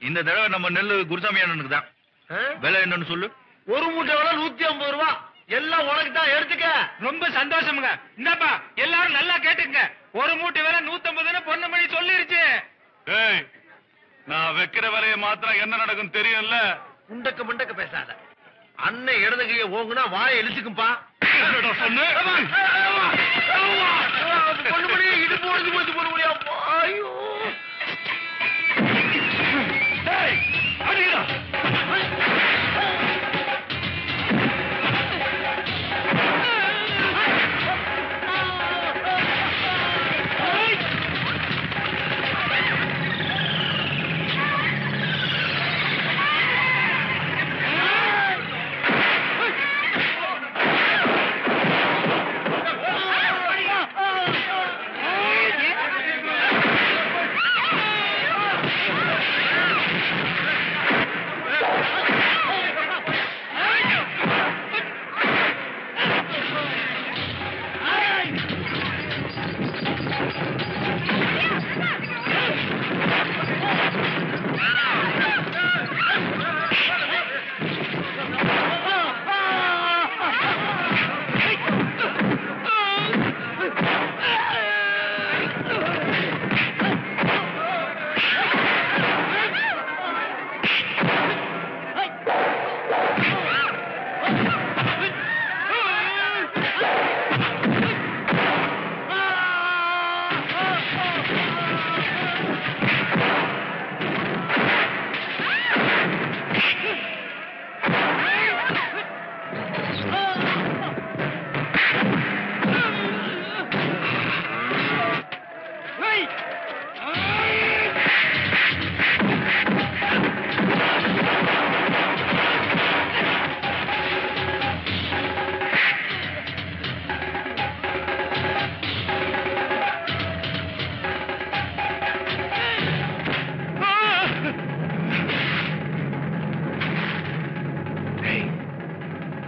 இந்த தடவை நம்ம நெல்லு குருசாமி அண்ணனுக்கு தான். விலை என்னன்னு சொல்லு. ஒரு மூட்டை விலை 150 ரூபா. எல்லாம் உனக்கு தான், எடுத்துக்க. ரொம்ப சந்தோஷமுங்க. இந்தாப்பா எல்லாரும் நல்லா கேட்டுங்க. ஒரு மூட்டை விலை 150 பொண்ணுமணி சொல்லிருச்சு. நான் வைக்கிற விலையை மாத்திரம் என்ன நடக்கும் தெரியும்ல. முண்டக்க முண்டக்க பேசாத. அண்ணன் இடது கையை ஓங்குனா வாயை இழுத்துக்கும்பா. பொண்ணுமணி இடுப்பு உடைஞ்சு போச்சு. பொண்ணுமணியா ஐயோ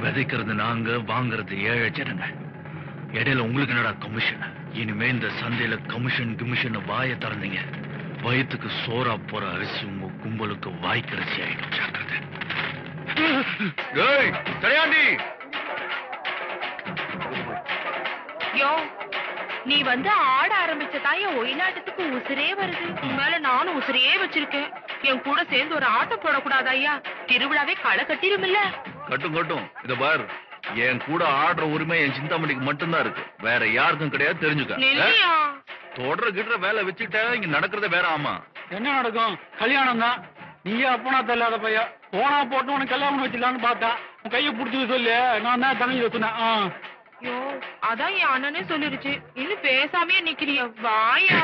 விதைக்கிறது நாங்க, வாங்குறது ஏழை ஜனங்க. இடையில உங்களுக்கு என்னடா கமிஷன்? இனிமே இந்த சந்தையில கமிஷன் வாயை திறந்தீங்க, வயிற்றுக்கு சோறா போற அரிசி உங்க கும்பலுக்கு வாய்க்கரிசி ஆயிடும். ஜாக்கிரதை. சரியாண்டி யோ, நீ ஆட ஆரம்பிச்சதா என் ஒயிலாட்டத்துக்கு உசுரே வருது. மேல நானும் உசுரையே வச்சிருக்கேன். என் கூட சேர்ந்து ஒரு ஆட்டம் போடக்கூடாது ஐயா? திருவிழாவே களை கட்டிரும் இல்ல? கட்டும். இத பார், என் கூட ஆடுற உரிமை என் சிந்தாமணிக்கு மட்டும்தான் இருக்கு, வேற யாருக்கும் கிடையாது. தெரிஞ்சுக்க. தொடர கிட்ட வேலை வச்சுட்ட, இங்க நடக்கிறத வேற. ஆமா, என்ன நடக்கும்? கல்யாணம் தான். நீயே அப்பனா தெல்லாத பையா. போனா போட்டு உனக்கு கல்யாணம் வச்சிடலான்னு பார்த்தா உன் கையை பிடிச்சி சொல்லு. நான் தான் தங்கி வச்சுனேன். யோ, அதான் என் அண்ணனே சொல்லிருச்சு. இன்னும் பேசாமே நிக்கிறிய? வாயா.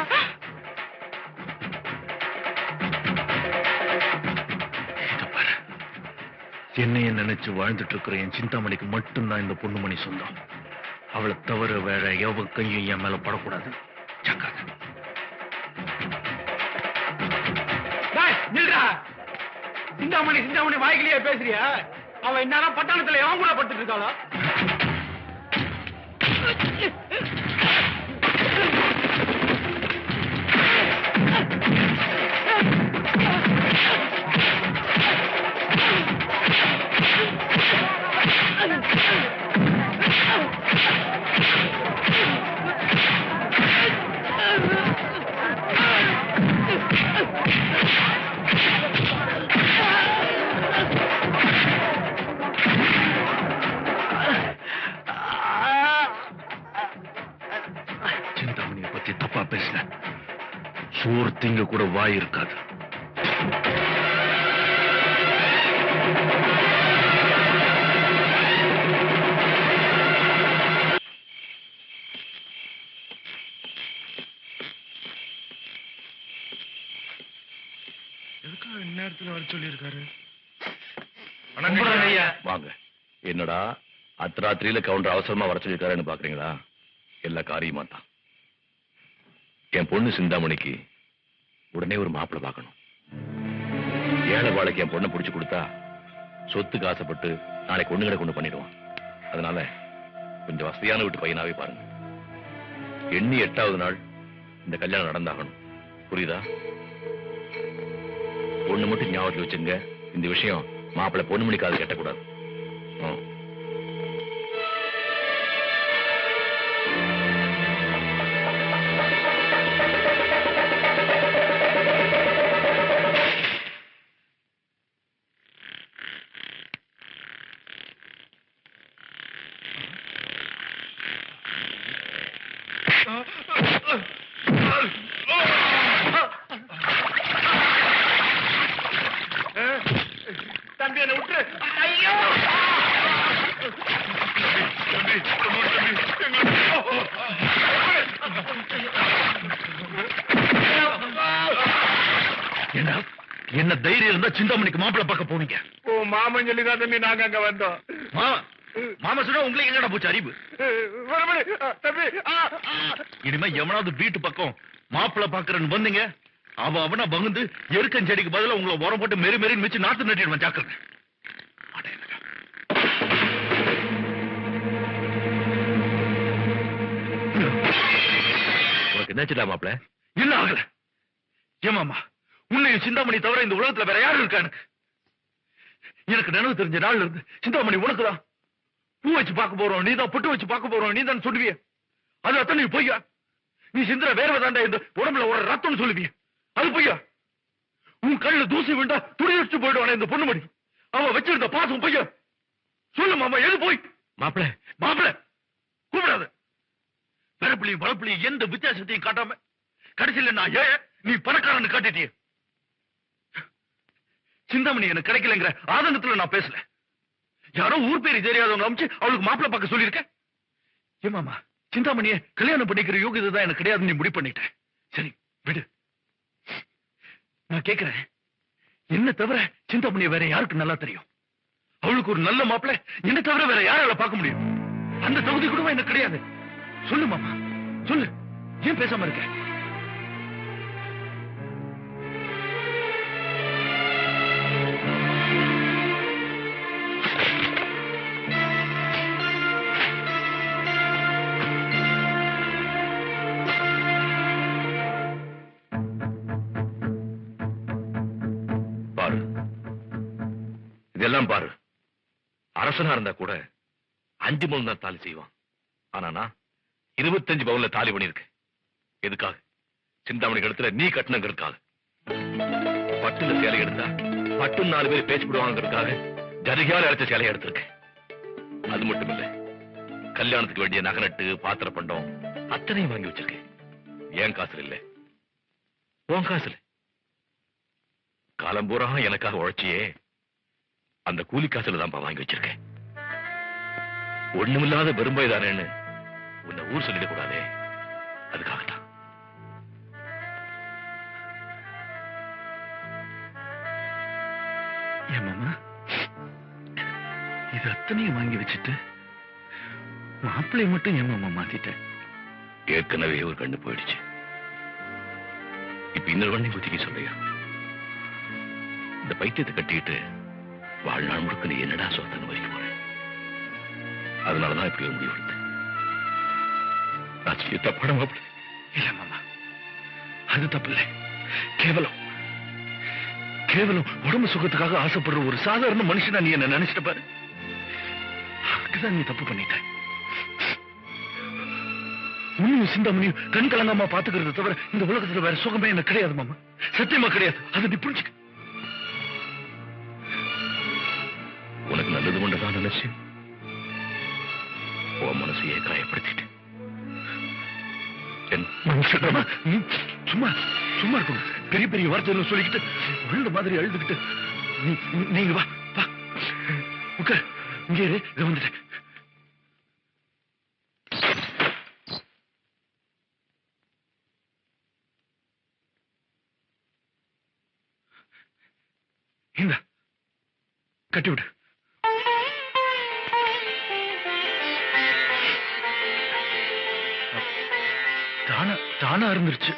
என்னைய நினைச்சு வாழ்ந்துட்டு இருக்கிற என் சிந்தாமணிக்கு மட்டும்தான் இந்த பொண்ணுமணி சொந்தம். அவளை தவிர வேற எவ கையும் என் மேல படக்கூடாது. ஜாக்கிரதை. சிந்தாமணி வாய்க்கிலேயே பேசுறியா? அவ என்னதான் பட்டாளத்துல எவன் கூட படுத்துட்டு இருக்காளா? சிந்தாமணியை பத்தி தப்பா பேசல. சோறு திங்க கூட வாய் இருக்காது. நேரத்தில் வர சொல்லி இருக்காரு. வாங்க. என்னடா அர்த்தராத்திரியில கவுண்டர் அவசரமா வர சொல்லிருக்காருன்னு பாக்குறீங்களா? எல்லா காரியமா தான். என் பொண்ணு சிந்தாமணிக்கு உடனே ஒரு மாப்பிள்ளை பார்க்கணும். ஏழை வாழைக்கு என் பொண்ணை பிடிச்சு கொடுத்தா சொத்துக்கு ஆசைப்பட்டு நாளைக்கு ஒண்ணுங்களை கொண்டு பண்ணிடுவான். அதனால கொஞ்சம் வசதியான வீட்டு பையனாவே பாருங்க. எண்ணி 8வது நாள் இந்த கல்யாணம் நடந்தாகணும். புரியுதா? ஒண்ணு மட்டும் ஞாபகத்தில் வச்சுங்க, இந்த விஷயம் மாப்பிள்ளை பொண்ணு காது கட்டக்கூடாது. தம்பி என்ன விட்டு. ஐயோ என்ன தைரியம் இருந்தா சிந்தாமணிக்கு மாப்பிள்ளை பார்க்க போனீங்க? ஓ மாமன் சொல்லிதான் தம்பி நாங்க அங்க வந்தோம். மாமா சொன்னா உங்களுக்கு எங்கடா போச்சு அறிவு? தம்பி இனிமே எவனாவது வீட்டு பக்கம் மாப்பிள்ளை பாக்குறேன்னு வந்தீங்க, அவனா பகுந்து எருக்கன் செடிக்கு பதிலா உங்களை உரம் போட்டு மெரி மெரின்னு வச்சு நாத்து நட்டிடுவேன். ஜாக்கிரதை. உனக்கு என்னாச்சுடா மாப்பிள்ள? இல்ல ஆகல. ஏமாமா, உன்னையும் சிந்தாமணி தவிர இந்த உலகத்துல வேற யாரும் இருக்கானு? எனக்கு நினைவு தெரிஞ்ச நாள்ல இருந்து சிந்தாமணி உனக்குதான். பூ வச்சு பார்க்க போறோம் நீதான், பொட்டு வச்சு பார்க்க போறோம் நீதான் சொல்லுவிய. அது அத்தனை பொய்யா? நீ சிந்திர வேர்வை தாண்டா இந்த உடம்புல ஒரு ரத்தம்னு சொல்லுவிய. அது பொய்யா? உன் கண்ணுல தூசி விண்டா துணி வச்சு போயிடுவானே இந்த பொண்ணுமணி, அவன் வச்சிருந்த பாசம் பொய்யா? சொல்லு மாமா, எது போய்? மாப்பிள்ள மாப்பிள்ள கூப்பிடாத. பிறப்புலையும் பழப்புலையும் எந்த வித்தியாசத்தையும் காட்டாம கடைசியில நான் ஏன் நீ பணக்காரன்னு காட்டிட்டிய. சிந்தாமணி எனக்கு கிடைக்கலங்கிற ஆதங்கத்துல நான் பேசல. யாரோ ஊர் பேரு தெரியாதவங்க அமைச்சு அவளுக்கு மாப்பிள்ள பார்க்க சொல்லியிருக்கேன். ஏமாமா, சிந்தாமணிய கல்யாணம் பண்ணிக்கிற யோகிதை தான் எனக்கு கிடையாதுன்னு நீ முடிவு பண்ணிட்டேன். சரி விடு. நான் கேட்கிறேன், என்ன தவிர சிந்தாமணிய வேற யாருக்கு நல்லா தெரியும்? அவளுக்கு ஒரு நல்ல மாப்பிள்ள என்ன தவிர வேற யாரால பார்க்க முடியும்? அந்த தகுதி கூட எனக்கு கிடையாது. சொல்லு மாமா, சொல்லு. ஏன் பேசாம இருக்க? பாரு, இதெல்லாம் பாரு. அரசனா இருந்தா கூட 5 பவுன் தான் தாலி செய்வான். ஆனா நான் 25 பவுன்ல தாலி பண்ணிருக்கேன். எதுக்காக? சிந்தாமணிக்கு இடத்துல நீ கட்டணுங்கிறதுக்காக. பட்டுல சேலை எடுத்தா பட்டு 4 பேர் பேசிவிடுவாங்கிறதுக்காக ஜரிகையால் அழைச்ச சேலையை எடுத்திருக்கேன். அது மட்டும் இல்ல, கல்யாணத்துக்கு வேண்டிய நகநட்டு பாத்திர பண்டம் அத்தனையும் வாங்கி வச்சிருக்கேன். ஏன் காசுல இல்ல, உன் காசுல. காலம்பூரா எனக்காக உழைச்சியே அந்த கூலி காசுல தான் வாங்கி வச்சிருக்கேன். ஒண்ணுமில்லாத பெரும்பாய்தானேன்னு உன்னை ஊர் சொல்லிடக் கூடாதே, அதுக்காகத்தான். ஏன் மாமா, இது அத்தனையும் வாங்கி வச்சுட்டு மாப்பிள்ளைய மட்டும் ஏன் மாமா மாத்திட்டேன்? ஏற்கனவே ஒரு கண்ணு போயிடுச்சு, இப்ப இன்னொரு கண்ணை குத்திக்க சொல்றியா? இந்த பைத்தியத்தை கட்டிக்கிட்டு வாழ்நாள் முழுக்க நீ என்னடா சொத்தன்னு வைக்க போற? அதனாலதான் இப்படி ஒரு முடிவு எடுத்தேன். நான் செய்ய தப்பான மாப்பிள்ளை இல்ல மாமா, அது தப்பு இல்லை. கேவலம் கேவலம் உடம்பு சுகத்துக்காக ஆசைப்படுற ஒரு சாதாரண மனுஷனா நீ என்ன நினைச்சிட்ட பாரு. அதுக்குதான் நீ தப்பு பண்ணிட்ட. உன்னையும் சிந்தாமணியும் கண் கலங்காம பாத்துக்கிறத தவிர இந்த உலகத்துல வேற சுகமே எனக்கு கிடையாது மாமா. சத்தியமா கிடையாது. அதை நீ புரிஞ்சுக்க. உனக்கு நல்லது கொண்டுதான் நினைச்சு உன் மனசையே காயப்படுத்திட்டு சும்மா சும்மா இருக்கணும். பெரிய பெரிய வார்த்தைகள் சொல்லிக்கிட்டு விழுந்த மாதிரி அழுதுகிட்டு நீங்க வா வா உட்கார். இங்கே வந்துட்டேன். இந்த கட்டிவிடு. தானா இருந்துருச்சு.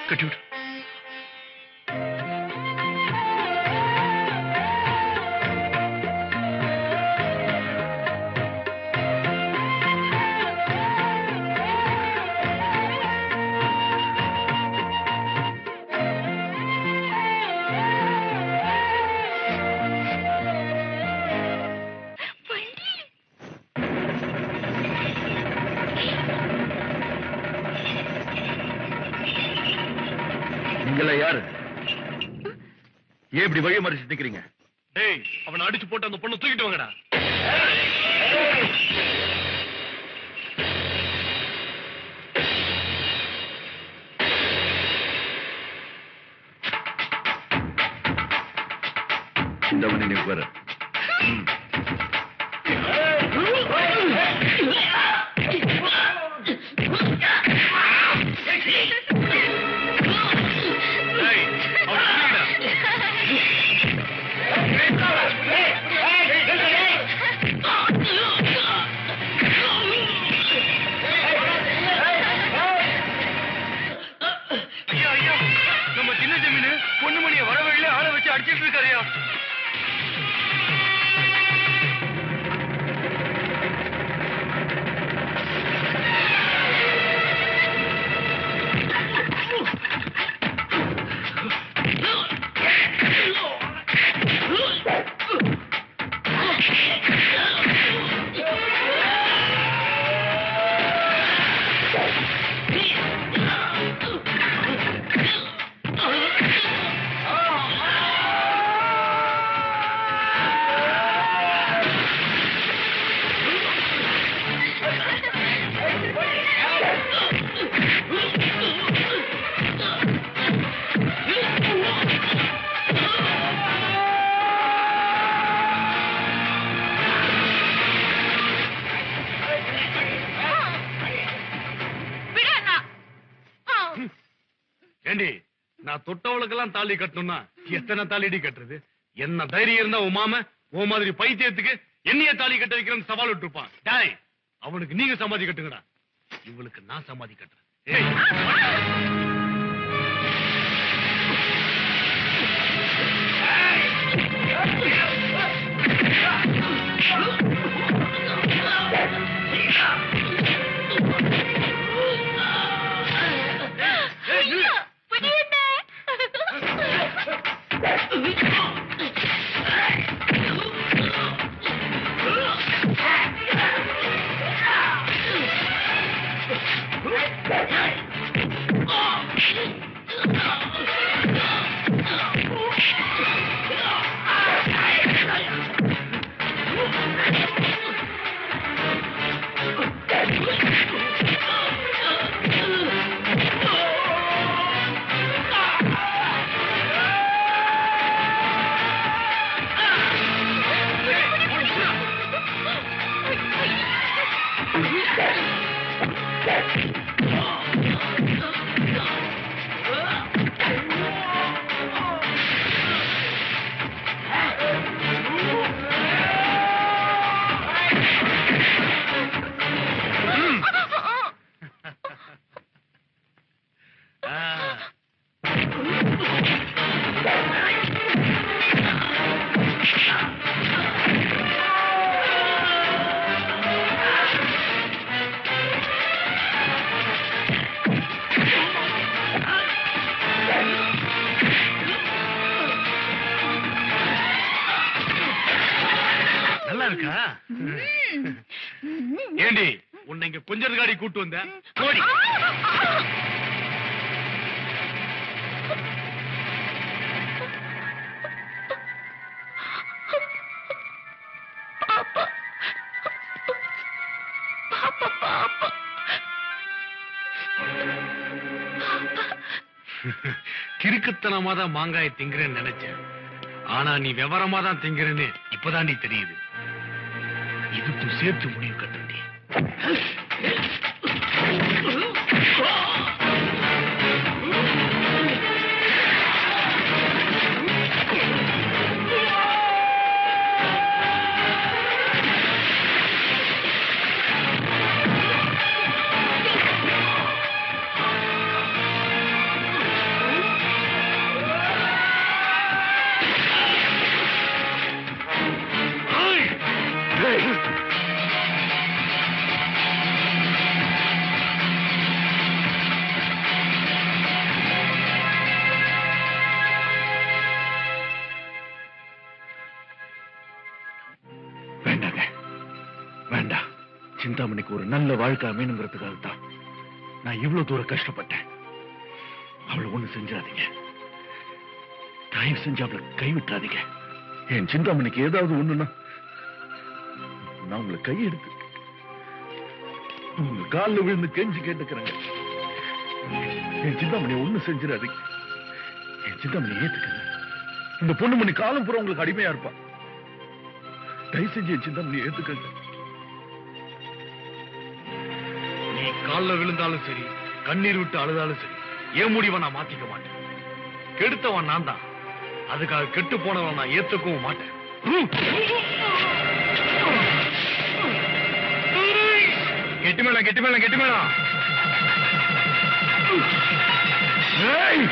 கட்டிவிடு. ஏன் இப்படி வழி மறிச்சு நிக்கிறீங்க? டேய், அவனை அடிச்சு போட்டு அந்த பொண்ணை தூக்கிட்டு வாங்கடா. இந்த மணி நீ வர. நம்ம சின்ன ஜமீனு பொண்ணுமணியை வரவழியில ஆளை வச்சு அடிச்சிட்டு இருக்காருயா. ஏண்டி, நான் தொட்டவளுக்கெல்லாம் தாலி கட்டணும்னா எத்தனை தாலிடி கட்டுறது? என்ன தைரியம் இருந்தா உன் மாம உன் மாதிரி பைத்தியத்துக்கு என்னைய தாலி கட்ட வைக்கிறேன்னு சவால் விட்டுருப்பான். டாய், அவனுக்கு நீங்க சமாதி கட்டுங்கடா, இவளுக்கு நான் சமாதி கட்டுறேன். ஏண்டி, உன்னை இங்க கொஞ்சம் காடி கூட்டு வந்த கோடி. கிறுக்குத்தனமா தான் மாங்காய திங்கிறேன்னு நினைச்சேன். ஆனா நீ விவரமா தான் திங்கிறேன்னு இப்பதான் நீ தெரியுது. இதுக்கும் சேர்த்து முடிவு கட்டண்டி. வேண்டாம், சிந்தாமணிக்கு ஒரு நல்ல வாழ்க்கை அமையணுங்கிறதுக்காக தான் நான் இவ்வளவு தூரம் கஷ்டப்பட்டேன். அவளை ஒண்ணு செஞ்சாதீங்க. தயவு செஞ்சு அவளை கைவிட்டுறாதீங்க. என் சிந்தாமணிக்கு ஏதாவது ஒண்ணுன்னா நான் உங்களை கையெடுத்து உங்க காலில் விழுந்து கெஞ்சி கேட்டுக்கிறேங்க. என் சிந்தாமணியை ஒண்ணு செஞ்சிடாதீங்க. என் சிந்தாமணி ஏத்துக்கங்க. இந்த பொண்ணுமணி காலம் பூரா உங்களுக்கு அடிமையா இருப்பா. தயவு செஞ்சு என் சிந்தாமணி ஏத்துக்கங்க. நீ கால்ல விழுந்தாலும் சரி, கண்ணீர் விட்டு அழுதாலும் சரி, என் முடிவை நான் மாத்திக்க மாட்டேன். கெடுத்தவன் நான் தான். அதுக்காக கெட்டு போனவன் நான் ஏத்துக்கவும் மாட்டேன். கெட்டு மேளம், கெட்டு மேளம், கெட்டு மேளம். ஏய்